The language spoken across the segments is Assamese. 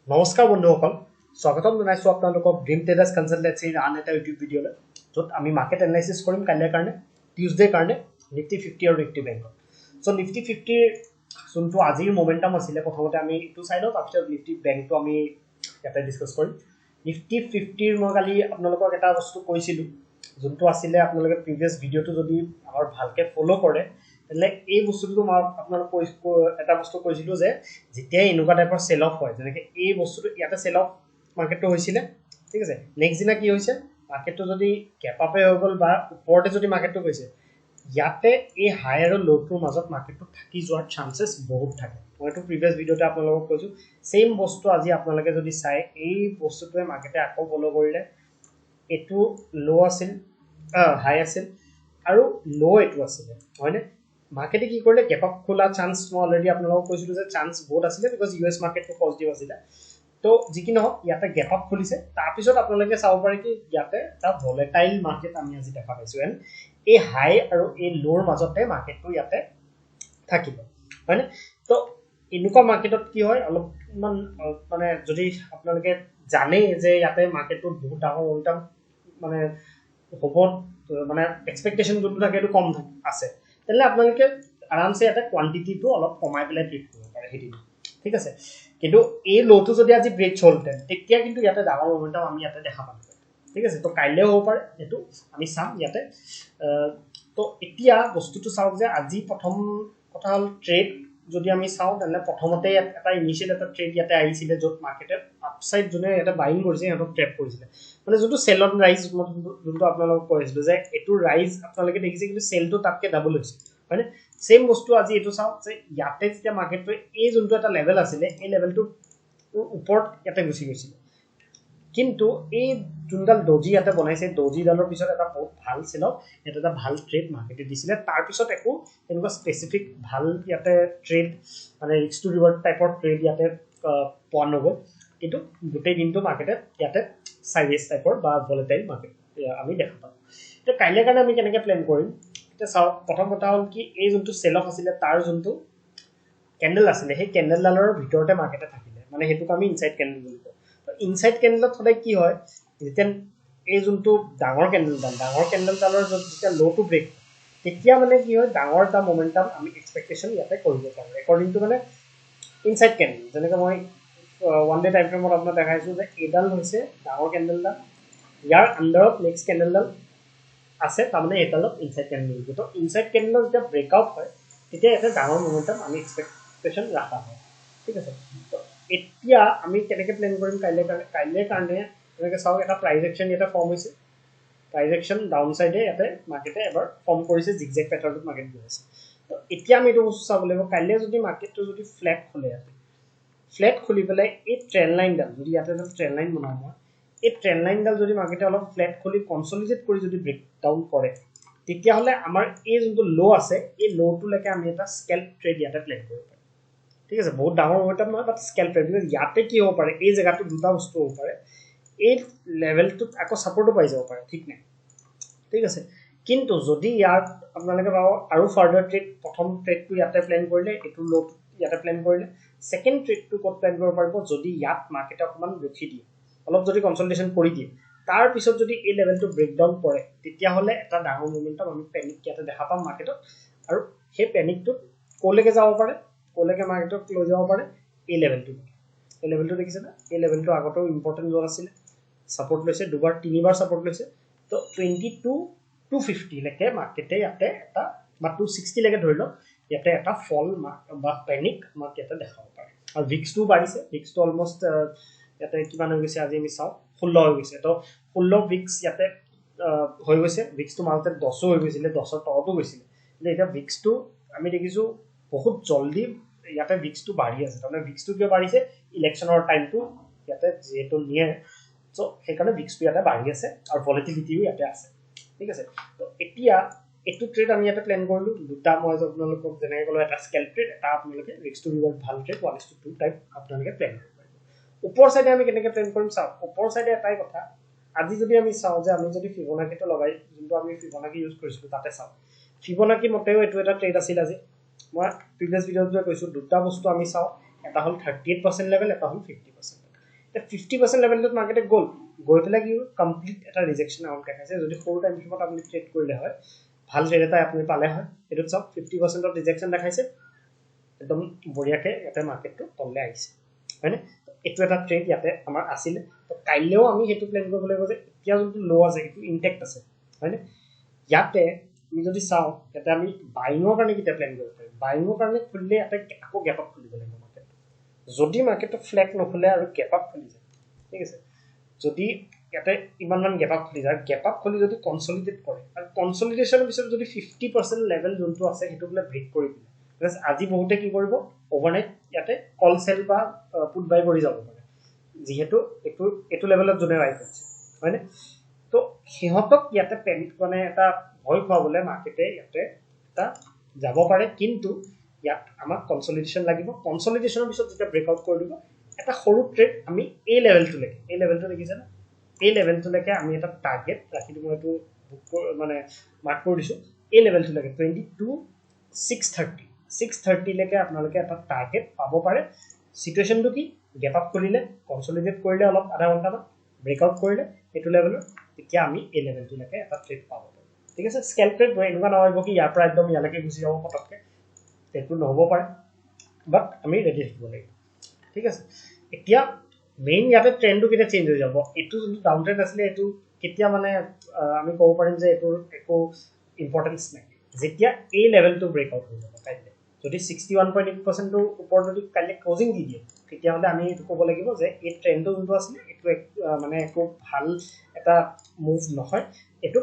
নমস্কাৰ বন্ধুসকল স্বাগতম জনাইছো আপোনালোকক ড্ৰিম ট্ৰেডাৰ্ছ কনসালটেন্সিৰ আন এটা ইউটিউব ভিডিঅ'লৈ য'ত আমি মাৰ্কেট এনালাইসিস কৰিম কাইলৈৰ কাৰণে টিউজডে কাৰণে নিফটি 50 আৰু নিফটি বেংকৰ সো নিফটি 50 যোনটো আজিৰ মোমেন্টাম আছিল প্ৰথমতে আমি ইটো সাইডত তাৰপিছত নিফটি বেংকটো আমি ইয়াতে ডিসকাস কৰিম নিফটি 50 ৰ মই কালি আপোনালোকক এটা বস্তু কৈছিলো যোনটো আছিল আপোনালোকে প্ৰিভিয়াস ভিডিঅ'টো যদি আমাৰ ভালকে ফলো কৰে তেলে এই বস্তুটো মই আপোনালোক এটা বস্তু কৈছিলো যে যেতিয়া এনেকুৱা টাইপৰ সেল অফ হয় যেনেকৈ এই বস্তুটো ইয়াতে সেল অফ মাৰ্কেটটো হৈছিল ঠিক আছে নেক্সট দিনা কি হৈছে মাৰ্কেটটো যদি গ্যাপ আপে হৈ গল বা ওপৰতে যদি মাৰ্কেটটো গৈছে ইয়াতে এই হাই আৰু লোটোৰ মাজত মাৰ্কেটটো থাকি যোৱাৰ চান্সেস বহুত থাকে মইটো প্ৰিভিয়াস ভিডিঅ'তে আপোনালোকক কৈছো সেম বস্তু আজি আপোনালোকে যদি চাই এই বস্তুটোৱে মাৰ্কেটে আকৌ ফলো কৰিলে এটো লো আছিল হাই আছিল আৰু লো এটো আছিল হয়নে মার্কেটে কি করলে গ্যাপ আপ খোলা চান্স মই অলরেডি আপোনালোকক কৈছিলো যে চান্স বহুত আছিল বিকজ ইউএস মার্কেটটো পজিটিভ আছিল তো যিকি নহক ইয়াতে গ্যাপ আপ খুলিছে তাৰ পিছত আপোনালোকে চাব পাৰে কি ইয়াতে এটা ভলেটাইল মাৰ্কেট আমি আজি দেখা পাইছো এন এই হাই আৰু এই লোৰ মাজতে মাৰ্কেটটো ইয়াতে থাকিব হয়নে তো এনেকুৱা মার্কেটত কি হয় অলপমান মানে যদি আপোনালোকে জানে যে ইয়াতে মার্কেটটো বহুত ডাঙৰ ওলটাম মানে হ'ব মানে এক্সপেক্টেশন যোনটো থাকে এটো কম আছে তেলে আপোনালোকে আৰামসে এটা কোয়ান্টিটিটো অলপ কমাই পেলাই ট্ৰেড কৰিব পাৰে হেদি ঠিক আছে কিন্তু এই লোটো যদি আজি ব্ৰেক চলতে তেতিয়া কিন্তু ইয়াতে ডাঙৰ মোমেন্টাম আমি ইয়াতে দেখা পাম ঠিক আছে তো কাইলে হ'ব পাৰে এটো আমি চাম ইয়াতে তো এতিয়া বস্তুটো চাওক যে আজি প্ৰথম কথা হল ট্ৰেড যদি আমি চাও তেনে প্ৰথমতে এটা ইনিশিয়াল এটা ট্ৰেড ইয়াতে আহিছিল যত মাৰ্কেটে আপসাইড জনে এটা বাইং কৰিছে হেতক ট্ৰেপ কৰিছিল মানে যোনটো সেল অন ৰাইজ যোনটো আপোনালোকক কৈছিল যে এটো ৰাইজ আপোনালোকে দেখিছে কিন্তু সেলটো তাতকে ডাবল হৈছে মানে সেম বস্তু আজি এটো চাও যে ইয়াতে যেতিয়া মার্কেটটো এই যোনটো এটা লেভেল আছিল এই লেভেলটো ওপৰত ইয়াতে গুছি গৈছিল কিন্তু এই যোনডাল ডজি ইয়াতে বনাইছে ডজি ডালৰ পিছত এটা বহুত ভাল ছিল এটা ভাল ট্ৰেড মাৰ্কেটে দিছিলে তাৰ পিছত একো এনেকুৱা স্পেসিফিক ভাল ইয়াতে ট্ৰেড মানে ৰিস্ক টু ৰিৱাৰ্ড টাইপৰ ট্ৰেড ইয়াতে পোৱা নগল কিন্তু গোটেই দিনটো মাৰ্কেটে ইয়াতে সাইডৱেজ টাইপৰ বা ভলেটাইল মাৰ্কেট আমি দেখা পাম তো কাইলে কাৰণে আমি কেনেকৈ প্ল্যান কৰিম এটা চাও প্ৰথম কথা হল কি এই যোনটো সেল অফ আছিল তাৰ যোনটো ক্যান্ডেল আছিল সেই ক্যান্ডেলডালৰ ভিতৰতে মার্কেটে থাকিলে মানে হেতুক আমি ইনসাইড ক্যান্ডেল বুলি কওঁ তো ইনসাইড ক্যান্ডেলত সদায় কি হয় যেন এই যোনটো ডাঙৰ ক্যান্ডেলডালৰ যেতিয়া লোটো ব্ৰেক তেতিয়া মানে কি হয় ডাঙৰ এটা মোমেন্টাম আমি এক্সপেক্টেশন ইয়াতে কৰিব পাৰো একৰ্ডিং টু মানে ইনসাইড ক্যান্ডেল যেনেকৈ মই ওয়ান ডে টাইম ফ্ৰেমত আপোনাক দেখাইছো যে এডাল হৈছে ডাঙৰ ক্যান্ডেলডাল ইয়াৰ আন্ডাৰত নেক্সট ক্যান্ডেলডাল আছে তাৰমানে এডালত ইনসাইড ক্যান্ডেল তো ইনসাইড ক্যান্ডেল যেতিয়া ব্ৰেকআউট হয় তেতিয়া এটা ডাঙৰ মোমেন্টাম আমি এক্সপেক্টেশন ৰাখা হয় ঠিক আছে তো এতিয়া আমি কেনেকৈ প্ল্যান কৰিম কাইলে কাৰণে এনেকৈ চাও এটা প্ৰাইস একচন এটা ফৰ্ম হৈছে প্ৰাইস একচন ডাউন সাইডে ইয়াতে মাৰ্কেটে এবাৰ ফৰ্ম কৰিছে জিগজেগ প্যাটাৰ্ণত মার্কেট গৈ আছে তো এতিয়া আমি এটো বস্তু চাব লাগিব কাইলে যদি মার্কেটটো যদি ফ্ল্যাট খোলে আছে ফ্ল্যাট খুলি পেলাই এই ট্রেন্ড লাইনডাল যদি ইয়াতে এটা ট্রেন্ড লাইন বনাও মই এই ট্রেন্ড লাইনডাল যদি মার্কেটে অলপ ফ্ল্যাট খুলি কনসলিডেট কৰি যদি ব্ৰেক ডাউন কৰে তেতিয়া হলে আমাৰ এই যোনটো লো আছে এই লোটো লৈকে আমি এটা স্কেলপ ট্ৰেড ইয়াতে প্ল্যান কৰিব পাৰো ঠিক আছে বহুত ডাঙৰ মোমেন্টাম নহয় বাট স্কেলপ ট্ৰেড ইয়াতে কি হ'ব পাৰে এই জায়গাটো দুটা বস্তু হ'ব পাৰে এই লেভেলটোত আকৌ সাপোৰ্টও পাই যাব পাৰে ঠিক নাই ঠিক আছে কিন্তু যদি ইয়াত আপোনালোকে পাও আৰু ফাৰ্দাৰ ট্ৰেড প্ৰথম ট্ৰেডটো ইয়াতে প্ল্যান কৰিলে এটো লো ইয়াতে প্ল্যান কৰিলে সেকেন্ড ট্ৰেডটো কোট প্ল্যান কৰিব পাৰিব যদি ইয়াত মাৰ্কেটে অকমান ৰখি দিয়ে অলপ যদি কনসলিডেশন কৰি দিয়ে তাৰ পিছত যদি এই লেভেলটো ব্ৰেকডাউন কৰে তেতিয়া হলে এটা ডাঙৰ মোমেন্টাম আমি প্যানিক ইয়াতে দেখা পাম মাৰ্কেটত আৰু সেই প্যানিকটো কোলৈকে যাব পাৰে কোলৈকে মাৰ্কেটক লৈ যাব পাৰে এই লেভেলটো দেখিছে না এই লেভেলটো আগতেও ইম্পৰ্টেন্ট জোন আছিল সাপোৰ্ট লৈছে দুবাৰ তিনিবাৰ সাপোৰ্ট লৈছে তো 22 লৈকে মাৰ্কেটে ইয়াতে এটা বা 260 লৈকে ধৰিলো ইয়াতে এটা ফল বা প্যানিক মাৰ্কেটে দেখা পায় আৰু ভিক্সটো বাঢ়িছে ভিক্সটো অলমোস্ট ইয়াতে কিমান হৈ গৈছে আজি আমি চাও 16 হৈ গৈছে তো 16 ভিক্স ইয়াতে হৈ গৈছে ভিক্সটো মালতে 10 হৈ গৈছিল 10ৰ তলতো গৈছিল কিন্তু এটা ভিক্সটো আমি দেখিছো বহুত জলদি ইয়াতে ভিক্সটো বাঢ়ি আছে তাৰমানে ভিক্সটো কিয় বাঢ়িছে ইলেকশনৰ টাইমটো ইয়াতে যেটো নিয়ে সো সেইকাৰণে ভিক্সটো ইয়াতে বাঢ়ি আছে আৰু ভলিটিলিটিও ইয়াতে আছে ঠিক আছে তো এতিয়া এটো ট্ৰেড আমি ইয়াতে প্ল্যান কৰিলো দুটা মই আপোনালোকক যেনেকৈ ক'লো এটা স্কেলপ ট্ৰেড এটা আপোনালোকে ৰিস্ক টু ৰিৱাৰ্ড ভাল ট্ৰেড 1:2 টাইপ আপোনালোকে প্ল্যান কৰিব ওপৰ সাইডে আমি কেনেকৈ প্ল্যান কৰিম চাও ওপৰ সাইডে এটাই কথা আজি যদি আমি চাও যে আমি যদি ফিবোনাকিটো লগাই যোনটো আমি ফিবোনাকি ইউজ কৰিছিলো তাতে চাও ফিবোনাকি মতেও এটো এটা ট্ৰেড আছিল আজি মই প্ৰিভিয়াস ভিডিঅ'ত কৈছো দুটা বস্তু আমি চাও এটা হল 38% লেভেল এটা হল 50% 50% লেভেলটোত মাৰ্কেটে গৈ পেলাই কি কমপ্লিট এটা ৰিজেকশ্যন আউট দেখাইছে যদি সৰু টাইম ফ্ৰেমত আপুনি ট্ৰেড কৰিলে হয় ভাল ট্ৰেড এটা আপুনি পালে হয় এইটোত চাওক 50% ৰিজেকশ্যন দেখাইছে একদম বঢ়িয়াকে ইয়াতে মাৰ্কেটটো তললৈ আহিছে হয়নে এইটো এটা ট্ৰেড ইয়াতে আমাৰ আছিলে তো কাইলেও আমি সেইটো প্লেন কৰিব লাগিব যে এতিয়া যোনটো ল' আছে সেইটো ইনটেক্ট আছে হয়নে ইয়াতে আমি যদি চাওঁ ইয়াতে আমি বাইঙৰ কাৰণে কেতিয়া প্লেন কৰিব পাৰিম বাইঙৰ কাৰণে খুলিলে ইয়াতে আকৌ গেপ আপ খুলিব লাগিব মাৰ্কেট যদি মাৰ্কেটটো ফ্লেট নখুলে আৰু গেপ আপ খুলি যায় ঠিক আছে যদি ইয়াতে ইমানমান গেপ আপ খুলি যায় গেপ আপ খুলি যদি কনসলিডেট কৰে আৰু কনসলিডেশ্যনৰ পিছত যদি 50% লেভেল যোনটো আছে সেইটো বোলে ব্ৰেক কৰি দিলে আজি বহুতে কি কৰিব ওভাৰনাইট ইয়াতে কল সেল বা পুট বাই কৰি যাব পাৰে যেহেতু এটো লেভেলত জনে ৰাইট আছে হয়নে তো সিহঁতক ইয়াতে পেনিক মানে এটা ভয় খুৱাবলে মাৰ্কেটে ইয়াতে এটা যাব পাৰে কিন্তু ইয়াত আমাক কনসলিডেশ্যন লাগিব কনসলিডেশ্যনৰ পিছত যেতিয়া ব্ৰেকআউট কৰি দিব এটা সৰু ট্ৰেড আমি এই লেভেলটো দেখিছে না এই লেভেলটো লৈকে আমি এটা টাৰ্গেট ৰাখি দিব এটো মানে মাৰ্ক কৰি দিছো এই লেভেলটো লৈকে 22630 লৈকে আপোনালোকে এটা টাৰ্গেট পাব পাৰে সিচুৱেশনটো কি গেপ আপ কৰিলে কনসলিডেট কৰিলে অলপ আধা ঘণ্টা ব্ৰেকআউট কৰিলে এটো লেভেলত তেতিয়া আমি এই লেভেলটো লৈকে এটা ট্ৰেড পাব ঠিক আছে স্কেল ট্ৰেড এনেকুৱা নহব কি ইয়াৰ পৰা একদম ইয়ালৈকে গুচি যাব পটককে সেইটো নহব পাৰে বাট আমি ৰেডি থাকিব লাগিব ঠিক আছে এতিয়া মেইন ইয়াতে ট্ৰেন্ডটো কেতিয়া চেঞ্জ হৈ যাব এটো যদি ডাউন ট্ৰেন্ড আছিল এটো কেতিয়া মানে আমি ক'ব পাৰিম যে এটো একো ইম্পৰ্টেন্স নাই যেতিয়া এই লেভেলটো ব্ৰেকআউট হৈ যাব কাইলে যদি 61.8% ৰ ওপৰ যদি কাইলে ক্লোজিং দি দিয়ে তেতিয়া হলে আমি এটো ক'ব লাগিব যে এই ট্ৰেন্ডটো যোনটো আছিল এটো মানে একো ভাল এটা মুভ নহয় এটো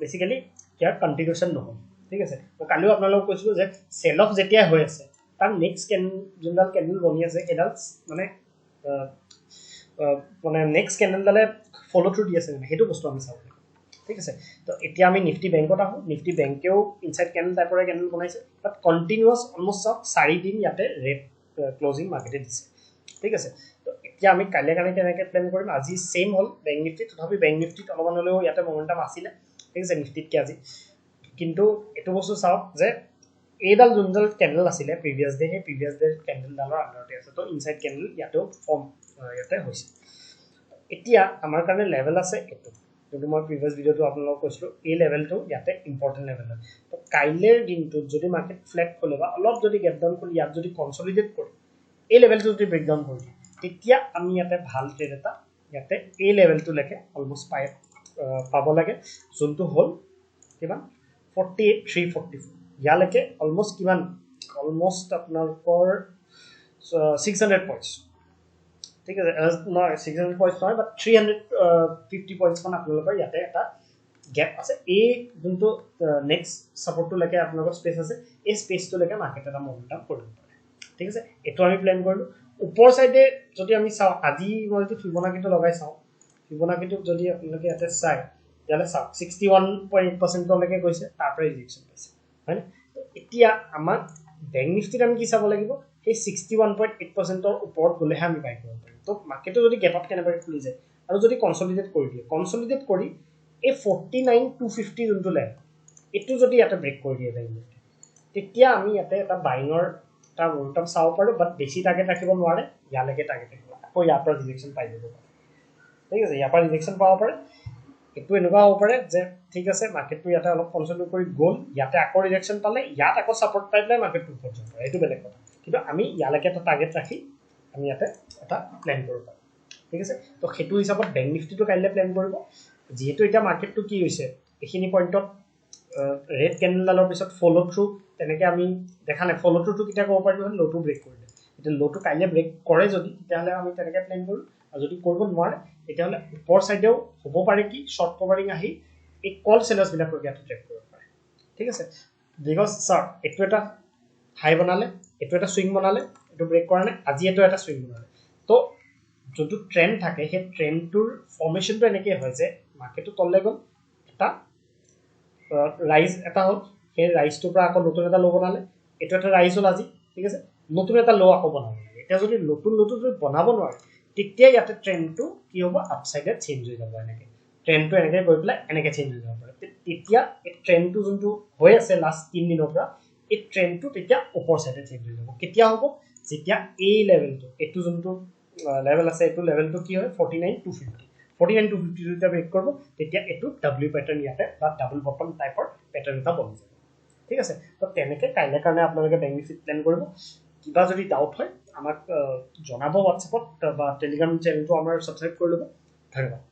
বেসিক্যালি ইয়াৰ কন্টিনিউশন নহয় ঠিক আছে তো কালিও আপোনালোকক কৈছিলো যে সেল অফ যেতিয়া হৈ আছে তাৰ নেক্সট যোনডাল ক্যান্ডেল বনি আছে এডাল মানে নেক্সট ক্যান্ডেল ডালে ফলো থ্ৰু দি আছে মানে হেতু বস্তু আমি চাও ঠিক আছে তো এতিয়া আমি নিফটি ব্যাংকত আহো নিফটি ব্যাংকেও ইনসাইড ক্যান্ডেল টাইপৰ ক্যান্ডেল বনাইছে বাট কন্টিনিউয়াস অলমোস্ট 4 দিন ইয়াতে ৰেড ক্লোজিং মাৰ্কেটে দিছে ঠিক আছে তো এতিয়া আমি কাইলে কাৰণে কেনেকৈ প্ল্যান কৰিম আজি সেম হল ব্যাংক নিফটি তথাপি ব্যাংক নিফটিত অলপমান হলেও ইয়াতে মোমেন্টাম আছিল ঠিক আছে নিফটিত কি আজি কিন্তু এটো বস্তু চাওক যে এইডাল যোনডাল ক্যান্ডেল আছিল প্ৰিভিয়াস ডে সেই প্ৰিভিয়াস ডে ক্যান্ডেল ডালৰ আন্ডাৰতে আছে তো ইনসাইড ক্যান্ডেল ইয়াতেও ফৰ্ম ইয়াতে হৈছে এতিয়া আমাৰ কাৰণে লেভেল আছে এটো যদি মই প্ৰিভিয়াস ভিডিওটো আপোনালোকক কৈছিলো এই লেভেলটো ইয়াতে ইম্পৰ্টেন্ট লেভেল হয় তো কাইলেৰ দিনটো যদি মাৰ্কেট ফ্লেট খোলে বা অলপ যদি গ্যাপ ডাউন কৰি ইয়াত যদি কনসলিডেট কৰে এই লেভেলটো যদি ব্ৰেক ডাউন কৰি তেতিয়া আমি ইয়াতে ভাল ট্ৰেড এটা ইয়াতে এই লেভেলটো লৈকে অলমোস্ট পাব লাগে যোনটো হল কিমান 48344 ইয়ালৈকে অলমোস্ট কিমান অলমোস্ট আপোনালোকৰ 600 পইণ্টস ঠিক আছে নহয় 600 পইণ্টস নহয় বাট 350 পইণ্টস মান আপোনালোকৰ ইয়াতে এটা গ্যাপ আছে এই যোনটো নেক্সট সাপোৰ্টটো লৈকে আপোনালোকৰ স্পেস আছে এই স্পেসটো লৈকে মাৰ্কেট এটা মোমেন্টাম কৰিব পাৰে ঠিক আছে এটো আমি প্ল্যান কৰিলো উপৰ সাইডে যদি আমি চাও আজি মই যদি ফিবোনাকিটো লগাই চাও ফিবোনাকিটো যদি আপোনালোকে ইয়াতে চাই ইয়ালে চাও 61.8% লৈকে গৈছে তাৰ পৰা ৰিজেকচন পাইছে হয়নে এতিয়া আমাৰ ব্যাংক নিফটিত আমি কি চাব লাগিব এই 61.8% ৰ ওপৰত গলেহে আমি বাই কৰিব পাৰিম তো মাৰ্কেটটো যদি গ্যাপ আপ কেনেবাকৈ খুলি যায় আৰু যদি কনসলিডেট কৰি দিয়ে কনসলিডেট কৰি এই 49250 যোনটো লেভেল এটো যদি ইয়াতে ব্ৰেক কৰি দিয়ে ব্যাংক নিফটি তেতিয়া আমি ইয়াতে এটা বাইঙৰ এটা মোমেন্টাম চাও পাৰো বাট বেছি টাৰ্গেট ৰাখিব নোৱাৰে ইয়ালৈকে টাৰ্গেট ৰাখিব আকৌ ইয়াৰ পৰা ৰিজেকচন পাই যাব ঠিক আছে ইয়াৰ পৰা ৰিজেকচন পাব পাৰে এটো এনেকুৱা হ'ব পাৰে যে ঠিক আছে মাৰ্কেটটো ইয়াতে অলপ কনসলিডেট কৰি গল ইয়াতে আকৌ ৰিজেকচন পালে ইয়াত আকৌ সাপোৰ্ট পাইলে মাৰ্কেটটো উপৰ যাব এটো বেলেগ কথা কিন্তু আমি ইয়ালৈকে এটা টাৰ্গেট ৰাখি আমি ইয়াতে এটা প্ল্যান কৰিব পাৰো ঠিক আছে তো হেতু হিচাপত ব্যাংক নিফটিটো কাইলে প্ল্যান কৰিব যেহেতু এটা মাৰ্কেটটো কি হৈছে এখিনি পইণ্টত ৰেড ক্যান্ডেল ডালৰ পিছত ফলো থ্ৰু তেনেকৈ আমি দেখা নাই ফলো থ্ৰুটো কিটা ক'ব পাৰিব লোটো ব্ৰেক কৰিলে এটা লোটো কাইলে ব্ৰেক কৰে যদি তেতিয়াহলে আমি তেনেকৈ প্ল্যান কৰো আৰু যদি কৰিব নোৱাৰে তেতিয়াহলে উপৰ সাইডেও হ'ব পাৰে কি শৰ্ট কভাৰিং আহি এই কল সেলাৰ্স বিলাকৰ ইয়াতে ট্ৰেড কৰিব পাৰে ঠিক আছে বিকজ স্যাৰ এটো এটা হাই বনালে এটো এটা সুইং বনালে এটো ব্ৰেক কৰা নাই আজি এটো এটা সুইং বনালে তো যোনটো ট্ৰেন্ড থাকে সেই ট্ৰেন্ডটোৰ ফৰ্মেশনটো এনেকৈ হয় যে মাৰ্কেটটো তললে গল এটা ৰাইজ এটা হল সেই ৰাইজটোৰ পৰা আকৌ নতুন এটা লো বনালে এটো এটা ৰাইজ হল আজি ঠিক আছে নতুন এটা লো আকৌ বনাব লাগে এটা যদি নতুন যদি বনাব নোৱাৰে তেতিয়া ইয়াতে ট্ৰেন্ডটো কি হ'ব আপসাইডে চেঞ্জ হৈ যাব এনেকৈ ট্ৰেন্ডটো এনেকৈ গৈ পেলাই এনেকৈ চেঞ্জ হৈ যাব পাৰে তেতিয়া এই ট্ৰেন্ডটো যোনটো হৈ আছে লাষ্ট 3 দিনৰ পৰা এই ট্ৰেন্ডটো তেতিয়া ওপৰ সাইডে চেঞ্জ হৈ যাব কেতিয়া হ'ব যেতিয়া এই লেভেলটো এটো যোনটো লেভেল আছে এইটো লেভেলটো কি হয় 49250 49250 যেতিয়া ব্ৰেক কৰিব তেতিয়া এইটো W পেটাৰ্ণ ইয়াতে বা ডাবল বটম টাইপৰ পেটাৰ্ণ এটা বনি যাব ঠিক আছে তো তেনেকৈ কাইলৈ কাৰণে আপোনালোকে বেংক নিফটি প্লেন কৰিব কিবা যদি ডাউট হয় আমাক জনাব হোৱাটছএপত বা টেলিগ্ৰাম চেনেলটো আমাৰ ছাবস্ক্ৰাইব কৰি ল'ব ধন্যবাদ